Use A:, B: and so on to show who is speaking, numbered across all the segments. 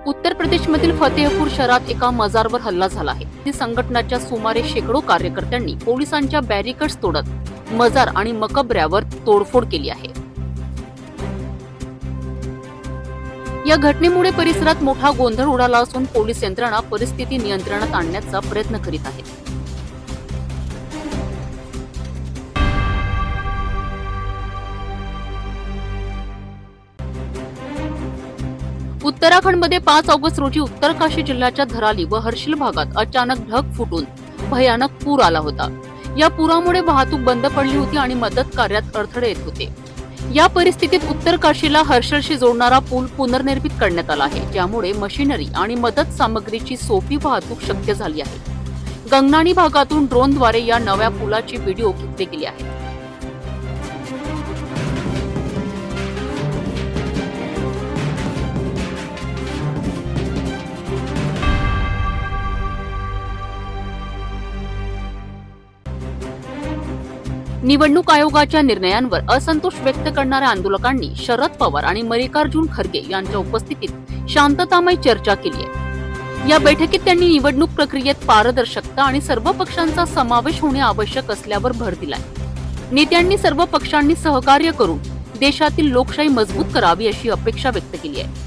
A: उत्तर प्रदेशमधील फतेहपूर शहरात एका मजारवर हल्ला झाला आहे. ती संघटनाच्या सुमारे शेकडो कार्यकर्त्यांनी पोलिसांच्या बॅरिकेड्स तोडत मजार आणि मकबऱ्यावर तोडफोड केली आहे. या घटनेमुळे परिसरात मोठा गोंधळ उडाला असून पोलीस यंत्रणा परिस्थिती नियंत्रणात आणण्याचा प्रयत्न करीत आहे. उत्तराखंडमध्ये 5 ऑगस्ट रोजी उत्तरकाशी जिल्ह्याच्या धराली व हर्षिल भागात अचानक ढग फुटून भयानक पूर आला होता. या पुरामुळे वाहतूक बंद पडली होती आणि मदत कार्यात अडथळे येत होते. या परिस्थितीत उत्तरकाशीला हर्षलशी जोडणारा पूल पुनर्निर्मित करण्यात आला आहे, ज्यामुळे मशिनरी आणि मदत सामग्रीची सोपी वाहतूक शक्य झाली आहे. गंगनाणी भागातून ड्रोनद्वारे या नव्या पुलाची व्हिडिओ घेतले गेले आहेत. निवडणूक आयोगाच्या निर्णयांवर असंतोष व्यक्त करणाऱ्या आंदोलकांनी शरद पवार आणि मल्लिकार्जुन खरगे यांच्या उपस्थितीत शांततामय चर्चा केली आहे. या बैठकीत त्यांनी निवडणूक प्रक्रियेत पारदर्शकता आणि सर्व पक्षांचा समावेश होणे आवश्यक असल्यावर भर दिलाय. नेत्यांनी सर्व पक्षांनी सहकार्य करून देशातील लोकशाही मजबूत करावी अशी अपेक्षा व्यक्त केली आहे.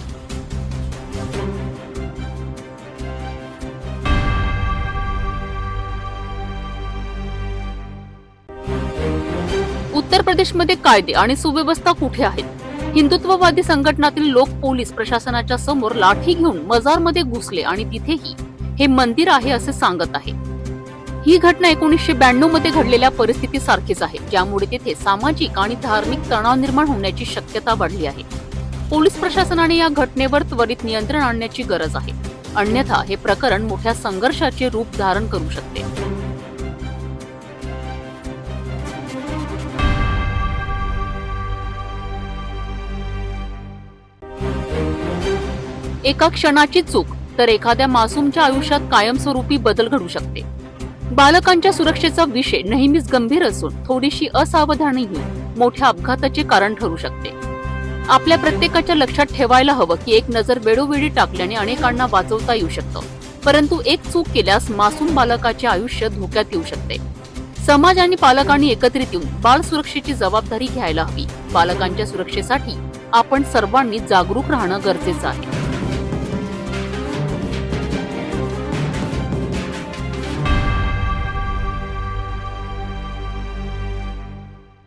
A: उत्तर प्रदेशमध्ये कायदे आणि सुव्यवस्था कुठे आहेत? हिंदुत्ववादी संघटनातील लोक पोलीस प्रशासनाच्या समोर लाठी घेऊन मजारमध्ये घुसले आणि तिथेही हे मंदिर आहे असे सांगत आहे. ही घटना 1992 मध्ये घडलेल्या परिस्थितीसारखीच आहे, ज्यामुळे तिथे सामाजिक आणि धार्मिक तणाव निर्माण होण्याची शक्यता वाढली आहे. पोलीस प्रशासनाने या घटनेवर त्वरित नियंत्रण आणण्याची गरज आहे, अन्यथा हे प्रकरण मोठ्या संघर्षाचे रूप धारण करू शकते. एका क्षणाची चूक तर एखाद्या मासूमच्या आयुष्यात कायमस्वरूपी बदल घडू शकते. बालकांच्या सुरक्षेचा विषय नेहमीच गंभीर असून थोडीशी असावधानीही मोठ्या अपघाताचे कारण ठरू शकते. आपल्या प्रत्येकाच्या लक्षात ठेवायला हवं की एक नजर वेळोवेळी टाकल्याने अनेकांना वाचवता येऊ शकतं, परंतु एक चूक केल्यास मासूम बालकाचे आयुष्य धोक्यात येऊ शकते. समाज आणि पालकांनी एकत्रित येऊन बाल सुरक्षेची जबाबदारी घ्यायला हवी. बालकांच्या सुरक्षेसाठी आपण सर्वांनी जागरूक राहणं गरजेचं आहे.